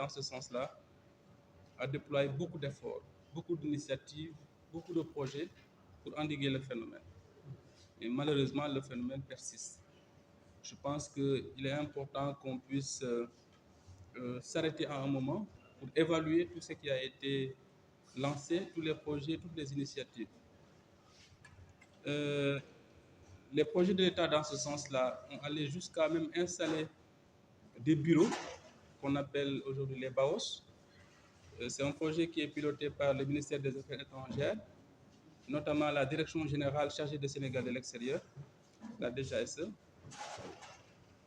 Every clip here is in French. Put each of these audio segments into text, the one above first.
dans ce sens-là, a déployé beaucoup d'efforts, beaucoup d'initiatives, beaucoup de projets pour endiguer le phénomène. Et malheureusement, le phénomène persiste. Je pense qu'il est important qu'on puisse s'arrêter à un moment pour évaluer tout ce qui a été lancé, tous les projets, toutes les initiatives. Les projets de l'État dans ce sens-là ont allé jusqu'à même installer des bureaux qu'on appelle aujourd'hui les BAOS. C'est un projet qui est piloté par le ministère des Affaires étrangères, notamment la Direction générale chargée du Sénégal de l'extérieur, la DGSE.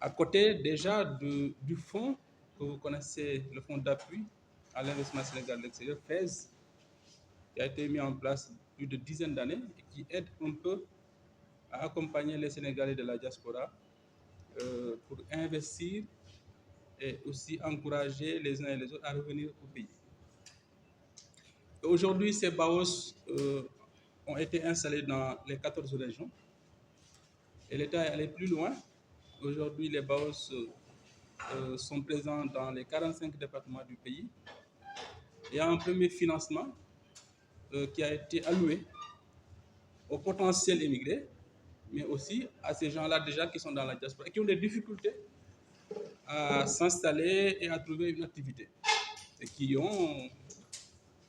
À côté déjà du fonds que vous connaissez, le fonds d'appui à l'investissement sénégal de l'extérieur, FAISE, qui a été mis en place plus de dizaines d'années et qui aide un peu à accompagner les Sénégalais de la diaspora pour investir et aussi encourager les uns et les autres à revenir au pays. Aujourd'hui, ces BAOS ont été installés dans les 14 régions et l'État est allé plus loin. Aujourd'hui, les BAOS sont présents dans les 45 départements du pays. Il y a un premier financement qui a été alloué aux potentiels immigrés, mais aussi à ces gens-là déjà qui sont dans la diaspora et qui ont des difficultés à s'installer et à trouver une activité et qui ont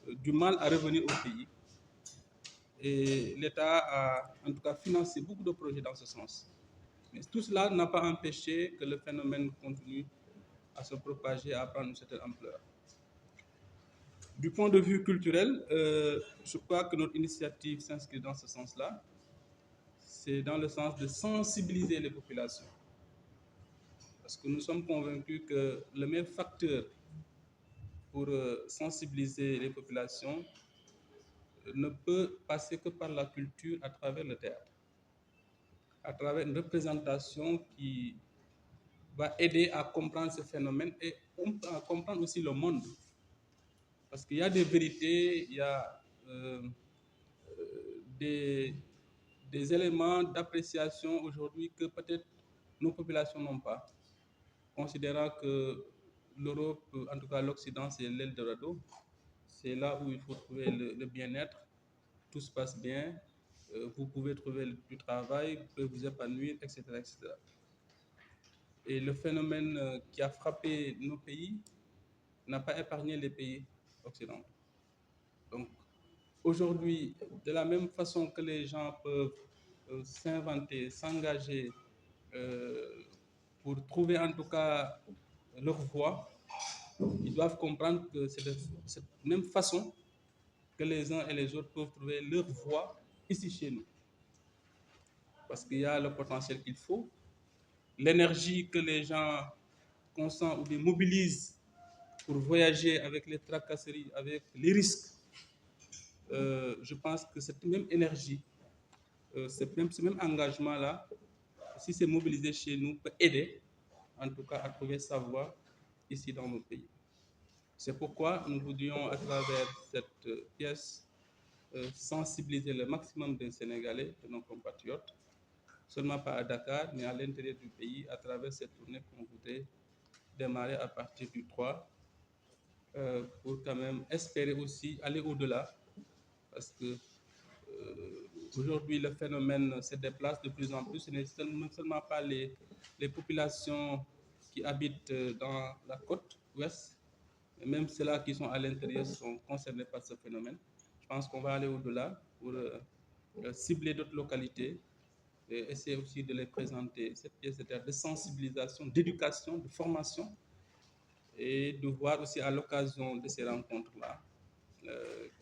du mal à revenir au pays. Et l'État a en tout cas financé beaucoup de projets dans ce sens. Mais tout cela n'a pas empêché que le phénomène continue à se propager, à prendre une certaine ampleur. Du point de vue culturel, je crois que notre initiative s'inscrit dans ce sens-là. C'est dans le sens de sensibiliser les populations. Parce que nous sommes convaincus que le meilleur facteur pour sensibiliser les populations ne peut passer que par la culture à travers le théâtre, à travers une représentation qui va aider à comprendre ce phénomène et à comprendre aussi le monde. Parce qu'il y a des vérités, il y a des éléments d'appréciation aujourd'hui que peut-être nos populations n'ont pas, considérant que l'Europe, en tout cas l'Occident, c'est l'Eldorado, c'est là où il faut trouver le bien-être, tout se passe bien, vous pouvez trouver du travail, vous pouvez vous épanouir, etc., etc. Et le phénomène qui a frappé nos pays n'a pas épargné les pays occidentaux. Donc, aujourd'hui, de la même façon que les gens peuvent s'inventer, s'engager pour trouver en tout cas leur voie, ils doivent comprendre que c'est de cette même façon que les uns et les autres peuvent trouver leur voie ici chez nous. Parce qu'il y a le potentiel qu'il faut, l'énergie que les gens consentent ou bien mobilisent pour voyager avec les tracasseries, avec les risques. Je pense que cette même énergie, ce même engagement-là, si c'est mobilisé chez nous, peut aider en tout cas à trouver sa voie ici dans nos pays. C'est pourquoi nous voudrions à travers cette pièce sensibiliser le maximum des Sénégalais, de nos compatriotes, seulement pas à Dakar, mais à l'intérieur du pays, à travers cette tournée qu'on voudrait démarrer à partir du 3, pour quand même espérer aussi aller au-delà, parce que aujourd'hui le phénomène se déplace de plus en plus. Ce n'est seulement pas les populations qui habitent dans la côte ouest, mais même ceux-là qui sont à l'intérieur sont concernés par ce phénomène. Je pense qu'on va aller au-delà pour cibler d'autres localités et essayer aussi de les présenter cette pièce de théâtre de sensibilisation, d'éducation, de formation, et de voir aussi à l'occasion de ces rencontres-là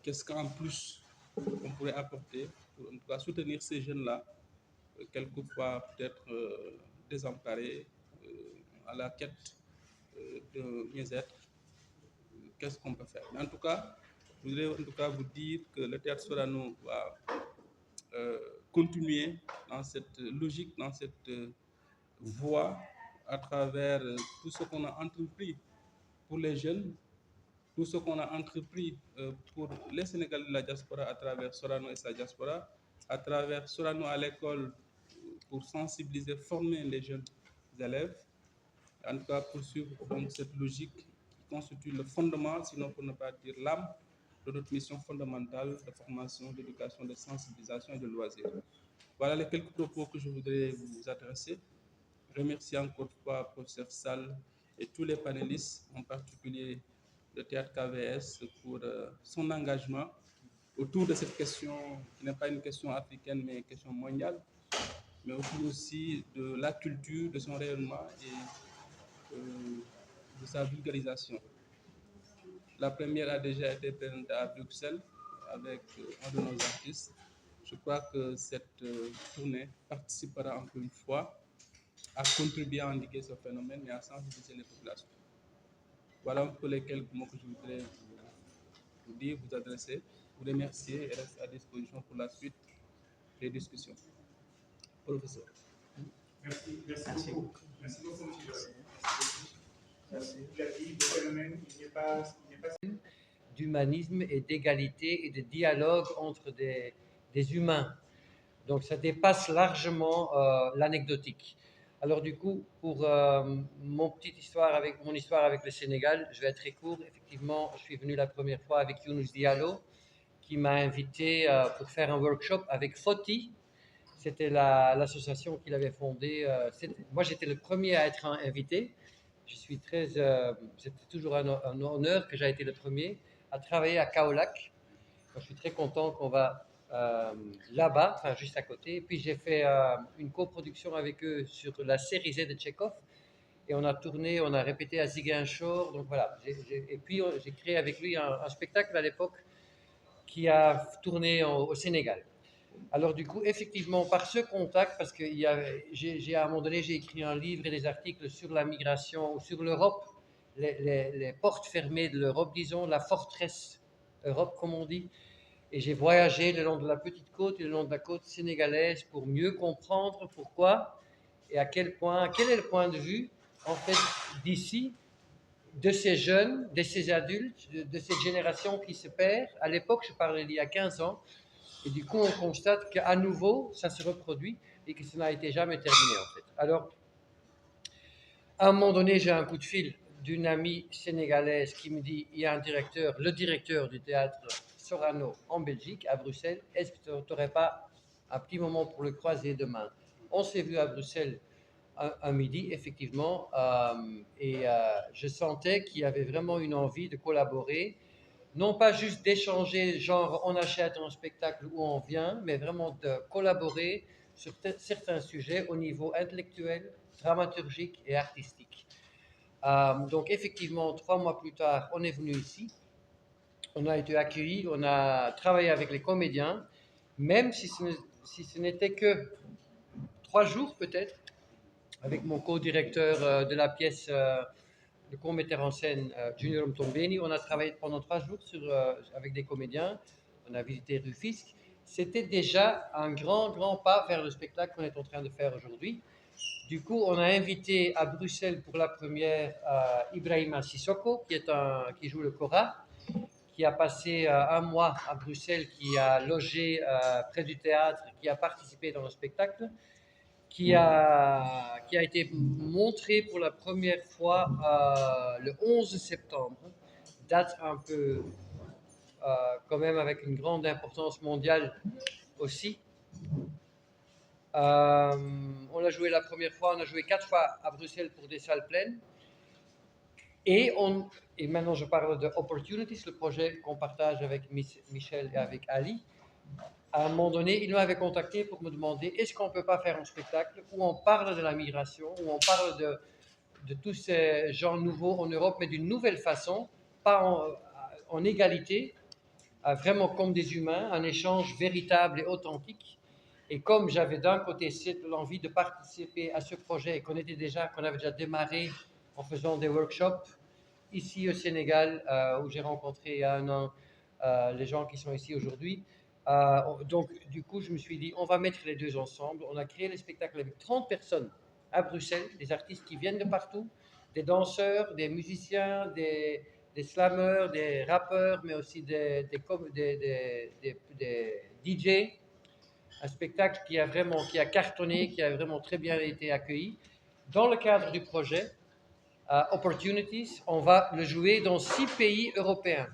qu'est-ce qu'en plus on pourrait apporter pour en tout cas soutenir ces jeunes-là, quelquefois peut-être désemparés, à la quête de mieux-être. Qu'est-ce qu'on peut faire? Mais en tout cas, je voudrais en tout cas vous dire que le théâtre Sorano va continuer dans cette logique, dans cette voie, à travers tout ce qu'on a entrepris pour les jeunes, tout ce qu'on a entrepris pour les Sénégalais de la diaspora à travers Sorano et sa diaspora, à travers Sorano à l'école pour sensibiliser, former les jeunes élèves, en tout cas poursuivre donc cette logique qui constitue le fondement, sinon pour ne pas dire l'âme, de notre mission fondamentale de formation, d'éducation, de sensibilisation et de loisirs. Voilà les quelques propos que je voudrais vous adresser. Remercie encore une fois professeur Sall et tous les panélistes, en particulier le Théâtre KVS, pour son engagement autour de cette question qui n'est pas une question africaine, mais une question mondiale, mais autour aussi de la culture, de son rayonnement et de sa vulgarisation. La première a déjà été présentée à Bruxelles avec un de nos artistes. Je crois que cette tournée participera encore une fois à contribuer à indiquer ce phénomène et à sensibiliser les populations. Voilà pour les quelques mots que je voudrais vous dire, vous adresser, vous remercier et reste à disposition pour la suite des discussions. Professeur. Merci beaucoup. Merci beaucoup, M. Merci. Il a dit, le phénomène, il n'est pas d'humanisme et d'égalité et de dialogue entre des humains. Donc ça dépasse largement l'anecdotique. Alors du coup, pour mon histoire avec le Sénégal, je vais être très court. Effectivement, je suis venu la première fois avec Younous Diallo, qui m'a invité pour faire un workshop avec Foti. C'était l'association qu'il avait fondée. Moi, j'étais le premier à être invité. C'était toujours un honneur que j'ai été le premier à travailler à Kaolack. Je suis très content qu'on va là-bas, enfin juste à côté. Et puis j'ai fait une coproduction avec eux sur la série Z de Tchekhov. Et on a répété à Ziguinchor. Donc voilà. Et puis j'ai créé avec lui un spectacle à l'époque qui a tourné au Sénégal. Alors du coup, effectivement, par ce contact, parce que à un moment donné, j'ai écrit un livre et des articles sur la migration, sur l'Europe, les portes fermées de l'Europe, disons, la forteresse Europe, comme on dit. Et j'ai voyagé le long de la petite côte et le long de la côte sénégalaise pour mieux comprendre pourquoi et quel est le point de vue, en fait, d'ici, de ces jeunes, de ces adultes, de cette génération qui se perd. À l'époque, je parlais d'il y a 15 ans, et du coup, on constate qu'à nouveau, ça se reproduit et que ça n'a été jamais terminé, en fait. Alors, à un moment donné, j'ai un coup de fil d'une amie sénégalaise qui me dit, il y a le directeur du théâtre Sorano en Belgique, à Bruxelles, est-ce que tu n'aurais pas un petit moment pour le croiser demain? On s'est vu à Bruxelles un midi, effectivement, et je sentais qu'il y avait vraiment une envie de collaborer, non pas juste d'échanger, genre on achète un spectacle où on vient, mais vraiment de collaborer sur certains sujets au niveau intellectuel, dramaturgique et artistique. Donc effectivement, 3 mois plus tard, on est venu ici, on a été accueillis, on a travaillé avec les comédiens, même si ce n'était que 3 jours peut-être, avec mon co-directeur de la pièce, le co-metteur en scène Junior Mtombeni. On a travaillé pendant 3 jours avec des comédiens, on a visité Rufisque. C'était déjà un grand pas vers le spectacle qu'on est en train de faire aujourd'hui. Du coup, on a invité à Bruxelles pour la première Ibrahima Sissoko, qui joue le Kora, qui a passé 1 mois à Bruxelles, qui a logé près du théâtre, qui a participé dans le spectacle, qui a été montré pour la première fois le 11 septembre, date un peu quand même avec une grande importance mondiale aussi. On a joué la première fois, on a joué 4 fois à Bruxelles pour des salles pleines. Et maintenant je parle de Opportunities, le projet qu'on partage avec Michel et avec Ali. À un moment donné, il m'avait contacté pour me demander est-ce qu'on ne peut pas faire un spectacle où on parle de la migration, où on parle de tous ces gens nouveaux en Europe, mais d'une nouvelle façon, pas en égalité, vraiment comme des humains, un échange véritable et authentique. Et comme j'avais d'un côté l'envie de participer à ce projet et qu'on avait déjà démarré en faisant des workshops ici au Sénégal, où j'ai rencontré il y a 1 an les gens qui sont ici aujourd'hui. Donc, du coup, je me suis dit, on va mettre les deux ensemble. On a créé le spectacle avec 30 personnes à Bruxelles, des artistes qui viennent de partout, des danseurs, des musiciens, des slammers, des rappeurs, mais aussi des DJ. Un spectacle qui a cartonné, qui a vraiment très bien été accueilli. Dans le cadre du projet, Opportunities, on va le jouer dans 6 pays européens.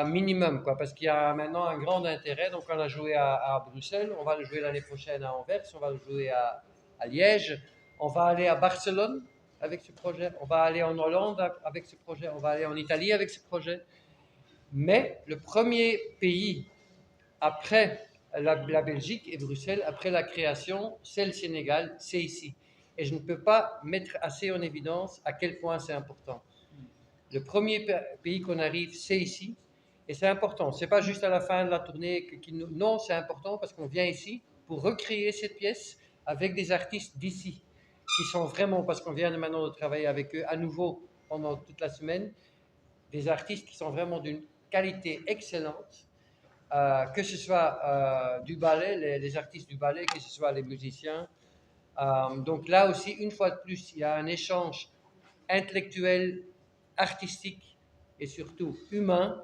Minimum, quoi, parce qu'il y a maintenant un grand intérêt. Donc, on a joué à Bruxelles, on va le jouer l'année prochaine à Anvers, on va le jouer à Liège, on va aller à Barcelone avec ce projet, on va aller en Hollande avec ce projet, on va aller en Italie avec ce projet. Mais le premier pays après la Belgique et Bruxelles, après la création, c'est le Sénégal, c'est ici. Et je ne peux pas mettre assez en évidence à quel point c'est important. Le premier pays qu'on arrive, c'est ici. Et c'est important. Ce n'est pas juste à la fin de la tournée non, c'est important parce qu'on vient ici pour recréer cette pièce avec des artistes d'ici qui sont vraiment, parce qu'on vient maintenant de travailler avec eux à nouveau pendant toute la semaine, des artistes qui sont vraiment d'une qualité excellente, que ce soit du ballet, les artistes du ballet, que ce soit les musiciens. Donc là aussi, une fois de plus, il y a un échange intellectuel, artistique et surtout humain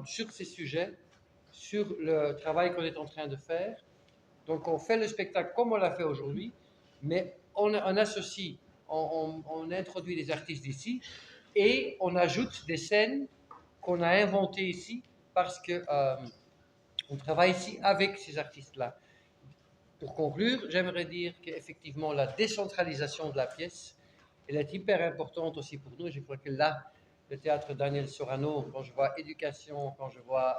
sur ces sujets, sur le travail qu'on est en train de faire. Donc on fait le spectacle comme on l'a fait aujourd'hui, mais on associe, on introduit les artistes d'ici et on ajoute des scènes qu'on a inventées ici parce que on travaille ici avec ces artistes-là. Pour conclure, j'aimerais dire qu'effectivement la décentralisation de la pièce, elle est hyper importante aussi pour nous. Je crois que là, le théâtre Daniel Sorano, quand je vois éducation, quand je vois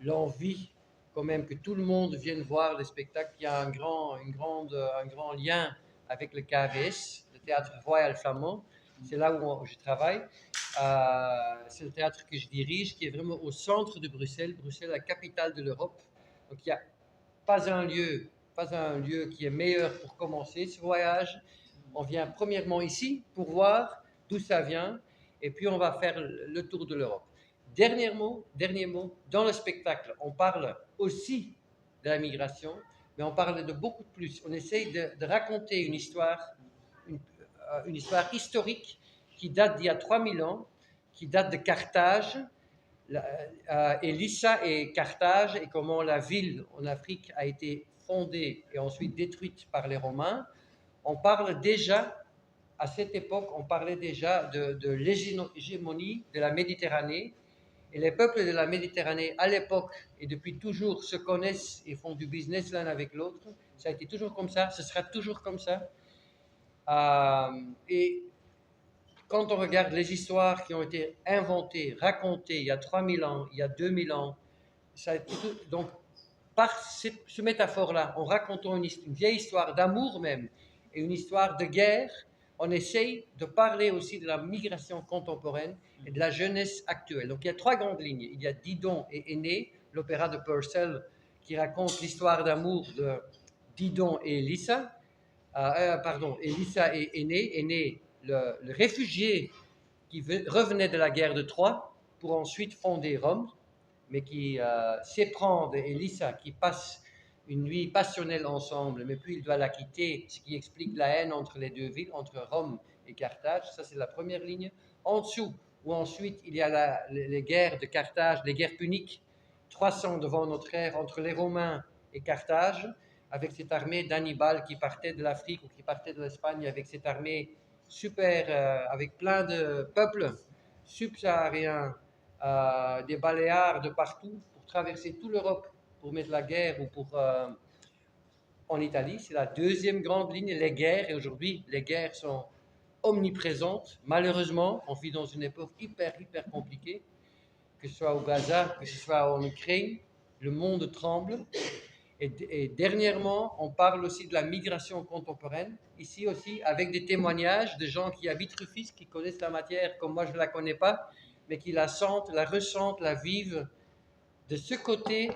l'envie quand même que tout le monde vienne voir le spectacle, il y a un grand lien avec le KVS, le théâtre Royal Flamand. C'est là où je travaille. C'est le théâtre que je dirige, qui est vraiment au centre de Bruxelles. Bruxelles, la capitale de l'Europe. Donc il n'y a pas un lieu qui est meilleur pour commencer ce voyage. On vient premièrement ici pour voir d'où ça vient, et puis on va faire le tour de l'Europe. Dernier mot, dans le spectacle, on parle aussi de la migration, mais on parle de beaucoup plus. On essaye de raconter une histoire historique qui date d'il y a 3000 ans, qui date de Carthage, et Lissa et Carthage, et comment la ville en Afrique a été fondée et ensuite détruite par les Romains. On parle déjà, à cette époque, on parlait déjà de l'hégémonie de la Méditerranée. Et les peuples de la Méditerranée, à l'époque et depuis toujours, se connaissent et font du business l'un avec l'autre. Ça a été toujours comme ça, ce sera toujours comme ça. Et quand on regarde les histoires qui ont été inventées, racontées il y a 3000 ans, il y a 2000 ans, ça a été donc par ce métaphore-là, en racontant une vieille histoire d'amour même, et une histoire de guerre, on essaye de parler aussi de la migration contemporaine et de la jeunesse actuelle. Donc il y a 3 grandes lignes. Il y a Didon et Aîné, l'opéra de Purcell qui raconte l'histoire d'amour de Didon et Elissa. Elissa et Aîné. Aîné, le réfugié qui revenait de la guerre de Troie pour ensuite fonder Rome, mais qui s'éprend d'Elissa, qui passe une nuit passionnelle ensemble, mais puis il doit la quitter, ce qui explique la haine entre les deux villes, entre Rome et Carthage. Ça, c'est la première ligne. En dessous, où ensuite il y a les guerres de Carthage, les guerres puniques, 300 devant notre ère, entre les Romains et Carthage, avec cette armée d'Hannibal qui partait de l'Afrique ou qui partait de l'Espagne, avec cette armée super, avec plein de peuples subsahariens, des Baléares de partout, pour traverser toute l'Europe, pour mettre la guerre ou pour en Italie. C'est la deuxième grande ligne, les guerres. Et aujourd'hui, les guerres sont omniprésentes. Malheureusement, on vit dans une époque hyper compliquée, que ce soit au Gaza, que ce soit en Ukraine. Le monde tremble. Et dernièrement, on parle aussi de la migration contemporaine, ici aussi, avec des témoignages de gens qui habitent Rufisque, qui connaissent la matière comme moi je ne la connais pas, mais qui la sentent, la ressentent, la vivent de ce côté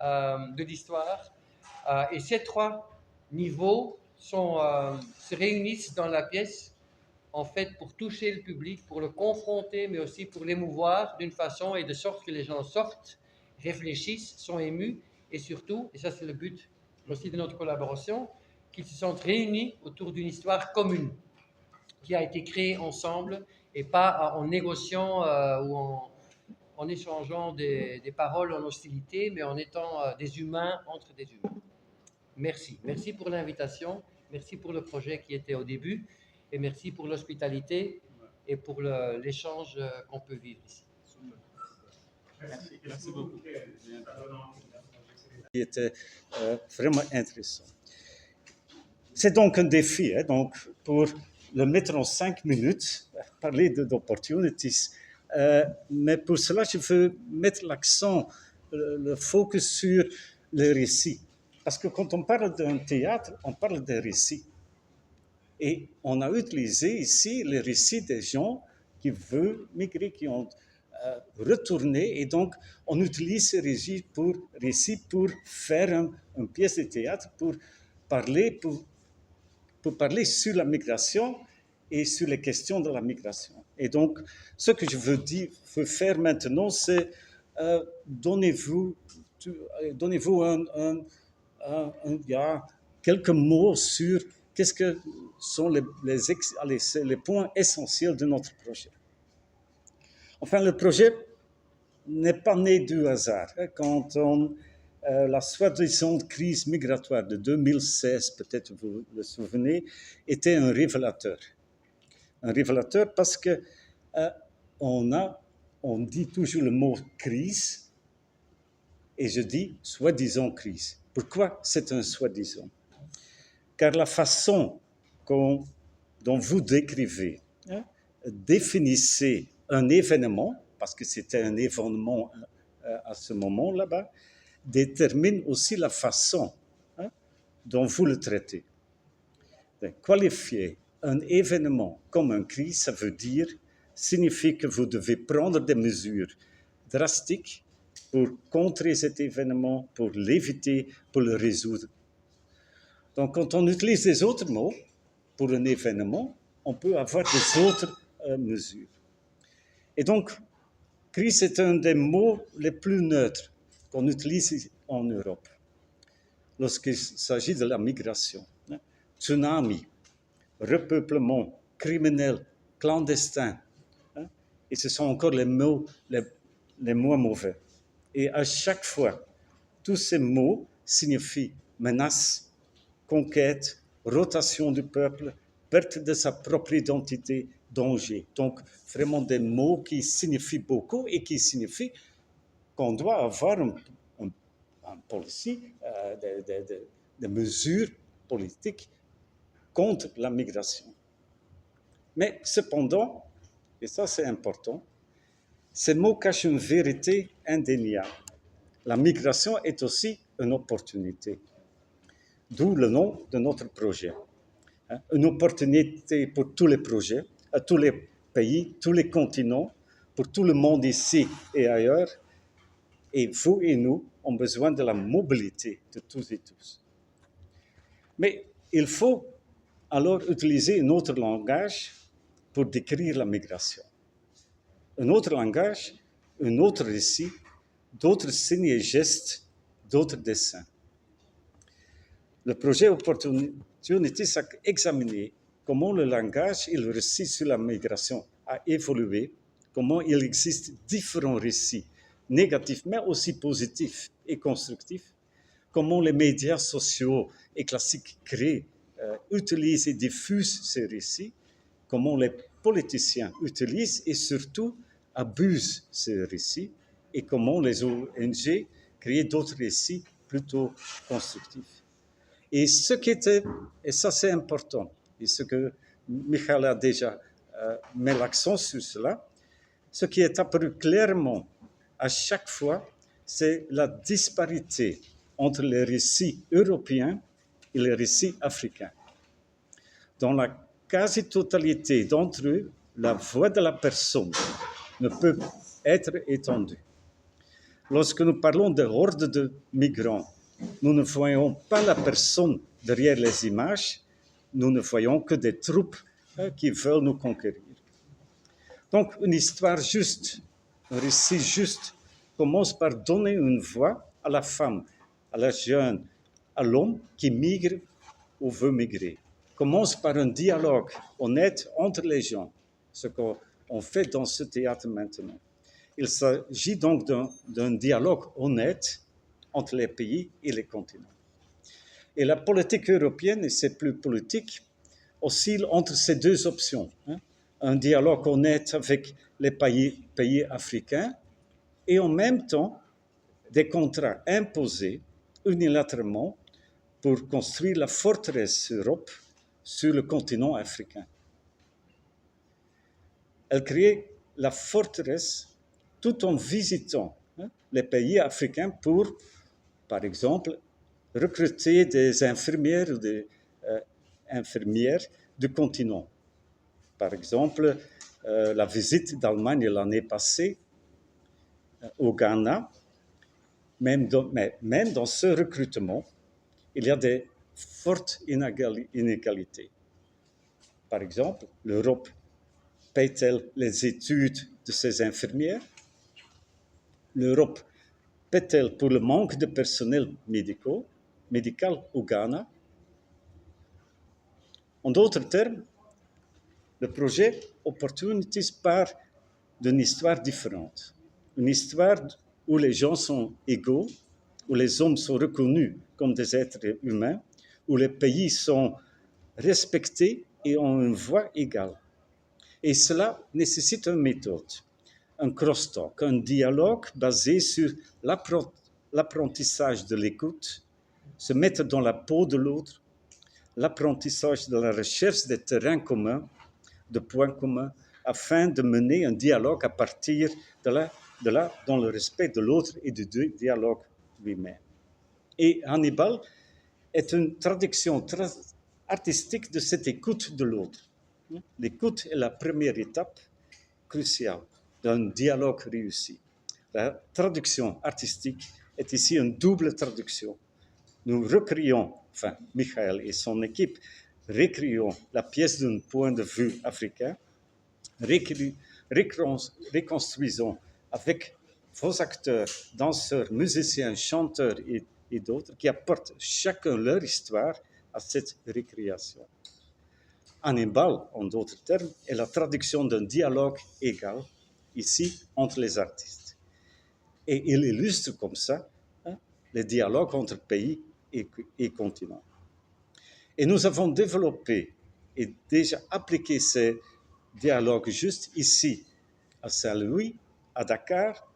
de l'histoire. Et ces 3 niveaux se réunissent dans la pièce, en fait, pour toucher le public, pour le confronter, mais aussi pour l'émouvoir d'une façon et de sorte que les gens sortent, réfléchissent, sont émus, et surtout, et ça c'est le but aussi de notre collaboration, qu'ils se sentent réunis autour d'une histoire commune qui a été créée ensemble et pas en négociant ou en échangeant des paroles en hostilité, mais en étant des humains entre des humains. Merci. Merci pour l'invitation. Merci pour le projet qui était au début. Et merci pour l'hospitalité et pour l'échange qu'on peut vivre ici. Merci beaucoup. Qui était vraiment intéressant. C'est donc un défi, donc pour le mettre en 5 minutes, parler d'opportunities. Mais pour cela, je veux mettre l'accent, le focus sur le récit. Parce que quand on parle d'un théâtre, on parle d'un récit. Et on a utilisé ici le récit des gens qui veulent migrer, qui ont retourné. Et donc, on utilise ce récit pour faire une pièce de théâtre, pour parler sur la migration et sur les questions de la migration. Et donc, ce que je veux faire maintenant, c'est donnez-vous quelques mots sur qu'est-ce que sont les points essentiels de notre projet. Enfin, le projet n'est pas né du hasard. Quand la soi-disant crise migratoire de 2016, peut-être vous le souvenez, était un révélateur. Un révélateur parce que on dit toujours le mot crise, et je dis soi-disant crise. Pourquoi c'est un soi-disant? Car la façon dont vous décrivez, définissez un événement, parce que c'était un événement à ce moment là-bas, détermine aussi la façon dont vous le traitez. Qualifier un événement comme une crise, ça signifie que vous devez prendre des mesures drastiques pour contrer cet événement, pour l'éviter, pour le résoudre. Donc, quand on utilise des autres mots pour un événement, on peut avoir des autres mesures. Et donc, crise est un des mots les plus neutres qu'on utilise en Europe lorsqu'il s'agit de la migration. Tsunami, repeuplement, criminel, clandestin. Et ce sont encore les mots les moins mauvais. Et à chaque fois, tous ces mots signifient menace, conquête, rotation du peuple, perte de sa propre identité, danger. Donc, vraiment des mots qui signifient beaucoup et qui signifient qu'on doit avoir un policy, des mesures politiques contre la migration. Mais cependant, et ça c'est important, ces mots cachent une vérité indéniable. La migration est aussi une opportunité. D'où le nom de notre projet. Une opportunité pour tous les projets, à tous les pays, tous les continents, pour tout le monde ici et ailleurs. Et vous et nous avons besoin de la mobilité de tous et tous. Mais il faut alors utiliser un autre langage pour décrire la migration. Un autre langage, un autre récit, d'autres signes et gestes, d'autres dessins. Le projet Opportunities a examiné comment le langage et le récit sur la migration a évolué, comment il existe différents récits, négatifs mais aussi positifs et constructifs, comment les médias sociaux et classiques créent, utilisent et diffusent ces récits, comment les politiciens utilisent et surtout abusent ces récits, et comment les ONG créent d'autres récits plutôt constructifs. Et ça c'est important, et ce que Michael a déjà mis l'accent sur cela, ce qui est apparu clairement à chaque fois, c'est la disparité entre les récits européens et les récits africains. Dans la quasi-totalité d'entre eux, la voix de la personne ne peut être étendue. Lorsque nous parlons de hordes de migrants, nous ne voyons pas la personne derrière les images, nous ne voyons que des troupes qui veulent nous conquérir. Donc, une histoire juste, un récit juste, commence par donner une voix à la femme, à la jeune, à l'homme qui migre ou veut migrer. Commence par un dialogue honnête entre les gens, ce qu'on fait dans ce théâtre maintenant. Il s'agit donc d'un dialogue honnête entre les pays et les continents. Et la politique européenne et ses plus politiques oscille entre ces deux options, hein. Un dialogue honnête avec les pays africains et en même temps des contrats imposés unilatéralement pour construire la forteresse Europe sur le continent africain. Elle crée la forteresse tout en visitant, hein, les pays africains pour, par exemple, recruter des infirmières ou des infirmières du continent. Par exemple, la visite d'Allemagne l'année passée au Ghana, même dans ce recrutement, il y a des fortes inégalités. Par exemple, l'Europe paie-t-elle les études de ses infirmières? L'Europe paie-t-elle pour le manque de personnel médical au Ghana? En d'autres termes, le projet Opportunities part d'une histoire différente. Une histoire où les gens sont égaux, où les hommes sont reconnus comme des êtres humains, où les pays sont respectés et ont une voix égale. Et cela nécessite une méthode, un crosstalk, un dialogue basé sur l'apprentissage de l'écoute, se mettre dans la peau de l'autre, l'apprentissage de la recherche des terrains communs, de points communs, afin de mener un dialogue à partir de là dans le respect de l'autre et du dialogue lui-même. Et Hannibal est une traduction artistique de cette écoute de l'autre. L'écoute est la première étape cruciale d'un dialogue réussi. La traduction artistique est ici une double traduction. Nous recréons, enfin Michael et son équipe, recréons la pièce d'un point de vue africain, reconstruisons avec vos acteurs, danseurs, musiciens, chanteurs et d'autres qui apportent chacun leur histoire à cette récréation. Hannibal, en d'autres termes, est la traduction d'un dialogue égal, ici, entre les artistes. Et il illustre comme ça, hein, les dialogues entre pays et continents. Et nous avons développé et déjà appliqué ces dialogues juste ici, à Saint-Louis, à Dakar,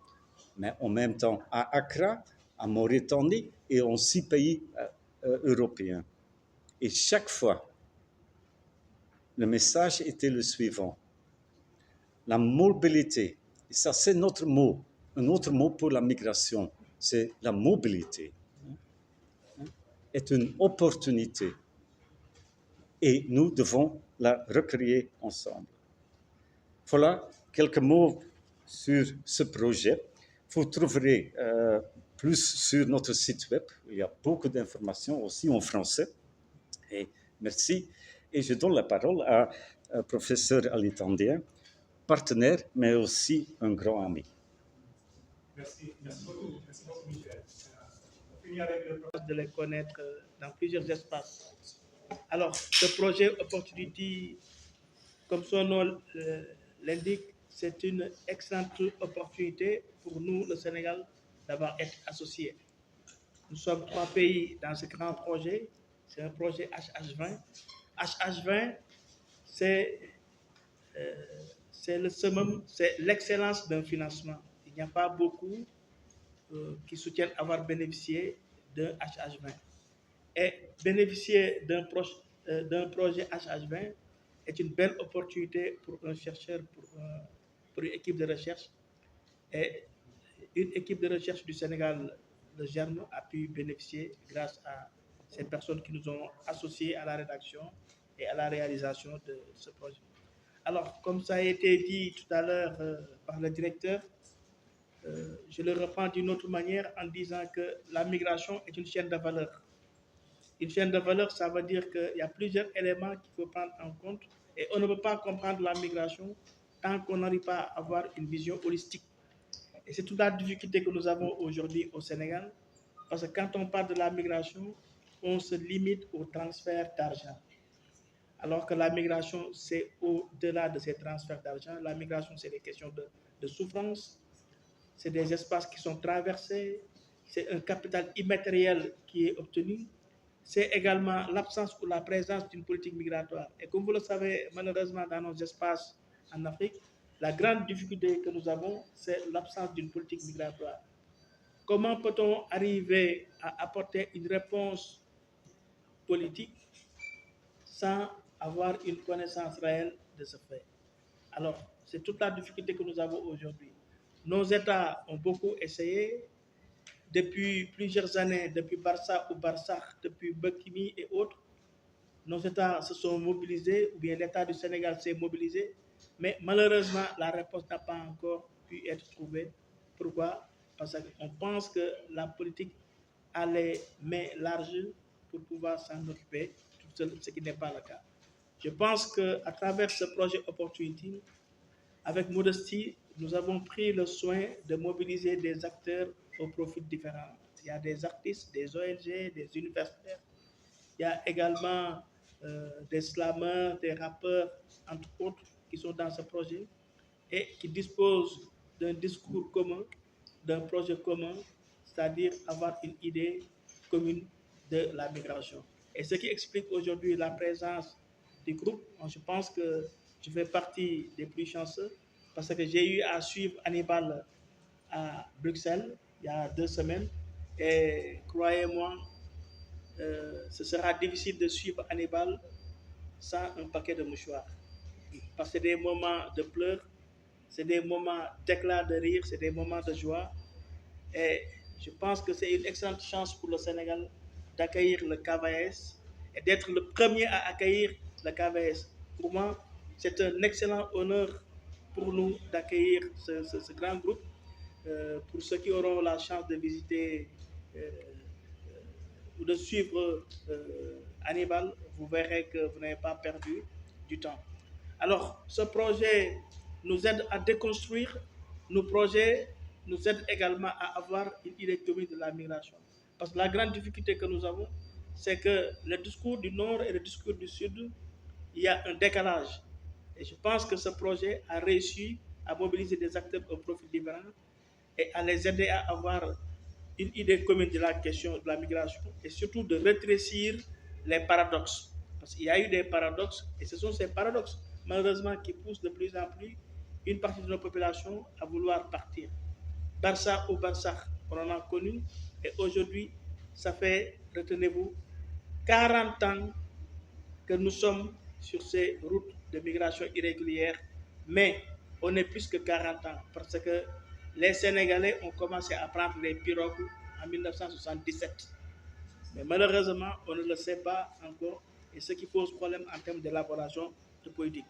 mais en même temps à Accra, à Mauritanie et en 6 pays européens. Et chaque fois, le message était le suivant. La mobilité, et ça c'est notre mot, un autre mot pour la migration, c'est la mobilité, est une opportunité. Et nous devons la recréer ensemble. Voilà quelques mots sur ce projet. Vous trouverez plus sur notre site web. Il y a beaucoup d'informations aussi en français. Et merci. Et je donne la parole à professeur Ali Tandien, partenaire, mais aussi un grand ami. Merci beaucoup, Michel. On finit avec le de les connaître dans plusieurs espaces. Alors, ce projet Opportunity, comme son nom l'indique, c'est une excellente opportunité pour nous, le Sénégal, d'avoir été associés. Nous sommes 3 pays dans ce grand projet. C'est un projet HH20. HH20, c'est le summum, c'est l'excellence d'un financement. Il n'y a pas beaucoup qui soutiennent avoir bénéficié d'un HH20. Et bénéficier d'un projet HH20 est une belle opportunité pour un chercheur, pour une équipe de recherche. Et une équipe de recherche du Sénégal, le GERM, a pu bénéficier grâce à ces personnes qui nous ont associés à la rédaction et à la réalisation de ce projet. Alors, comme ça a été dit tout à l'heure par le directeur, je le reprends d'une autre manière en disant que la migration est une chaîne de valeur. Une chaîne de valeur, ça veut dire qu'il y a plusieurs éléments qu'il faut prendre en compte et on ne peut pas comprendre la migration tant qu'on n'arrive pas à avoir une vision holistique. Et c'est toute la difficulté que nous avons aujourd'hui au Sénégal, parce que quand on parle de la migration, on se limite au transfert d'argent. Alors que la migration, c'est au-delà de ces transferts d'argent. La migration, c'est des questions de souffrance, c'est des espaces qui sont traversés, c'est un capital immatériel qui est obtenu, c'est également l'absence ou la présence d'une politique migratoire. Et comme vous le savez, malheureusement, dans nos espaces en Afrique, la grande difficulté que nous avons, c'est l'absence d'une politique migratoire. Comment peut-on arriver à apporter une réponse politique sans avoir une connaissance réelle de ce fait? Alors, c'est toute la difficulté que nous avons aujourd'hui. Nos États ont beaucoup essayé depuis plusieurs années, depuis Barça ou Barsakh, depuis Bekimi et autres. Nos États se sont mobilisés, ou bien l'État du Sénégal s'est mobilisé, mais malheureusement, la réponse n'a pas encore pu être trouvée. Pourquoi? Parce qu'on pense que la politique a les mains larges pour pouvoir s'en occuper, ce qui n'est pas le cas. Je pense qu'à travers ce projet Opportunity, avec modestie, nous avons pris le soin de mobiliser des acteurs aux profils différents. Il y a des artistes, des ONG, des universitaires. Il y a également des slameurs, des rappeurs, entre autres, qui sont dans ce projet et qui disposent d'un discours commun, d'un projet commun, c'est-à-dire avoir une idée commune de la migration. Et ce qui explique aujourd'hui la présence du groupe, je pense que je fais partie des plus chanceux parce que j'ai eu à suivre Hannibal à Bruxelles il y a 2 semaines et croyez-moi, ce sera difficile de suivre Hannibal sans un paquet de mouchoirs. Parce que c'est des moments de pleurs, c'est des moments d'éclat de rire, c'est des moments de joie. Et je pense que c'est une excellente chance pour le Sénégal d'accueillir le KVS et d'être le premier à accueillir le KVS. Pour moi, c'est un excellent honneur pour nous d'accueillir ce grand groupe. Pour ceux qui auront la chance de visiter ou de suivre Hannibal, vous verrez que vous n'avez pas perdu du temps. Alors, ce projet nous aide à déconstruire nos projets, nous aide également à avoir une idée commune de la migration. Parce que la grande difficulté que nous avons, c'est que le discours du Nord et le discours du Sud, il y a un décalage. Et je pense que ce projet a réussi à mobiliser des acteurs au profil différent et à les aider à avoir une idée commune de la question de la migration et surtout de rétrécir les paradoxes. Parce qu'il y a eu des paradoxes et ce sont ces paradoxes, malheureusement, qui poussent de plus en plus une partie de nos populations à vouloir partir. Barça ou Barsakh, on en a connu et aujourd'hui, ça fait, retenez-vous, 40 ans que nous sommes sur ces routes de migration irrégulière, mais on est plus que 40 ans parce que les Sénégalais ont commencé à prendre les pirogues en 1977. Mais malheureusement, on ne le sait pas encore et ce qui pose problème en termes d'élaboration de politique.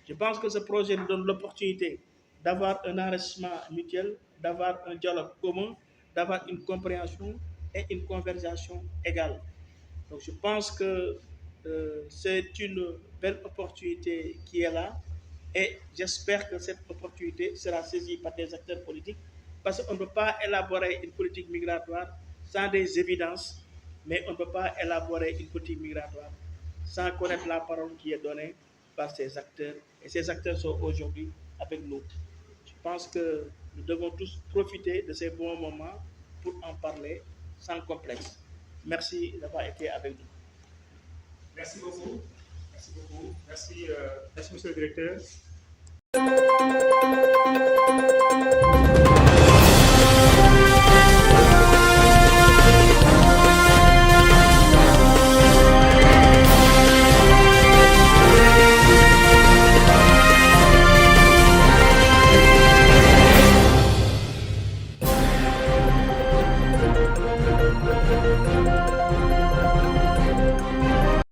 Je pense que ce projet nous donne l'opportunité d'avoir un enrichissement mutuel, d'avoir un dialogue commun, d'avoir une compréhension et une conversation égale. Donc je pense que c'est une belle opportunité qui est là et j'espère que cette opportunité sera saisie par des acteurs politiques parce qu'on ne peut pas élaborer une politique migratoire sans des évidences, mais on ne peut pas élaborer une politique migratoire sans connaître la parole qui est donnée par ces acteurs et ces acteurs sont aujourd'hui avec nous. Je pense que nous devons tous profiter de ces bons moments pour en parler sans complexe. Merci d'avoir été avec nous. Merci beaucoup. Merci beaucoup. Merci, merci monsieur le directeur.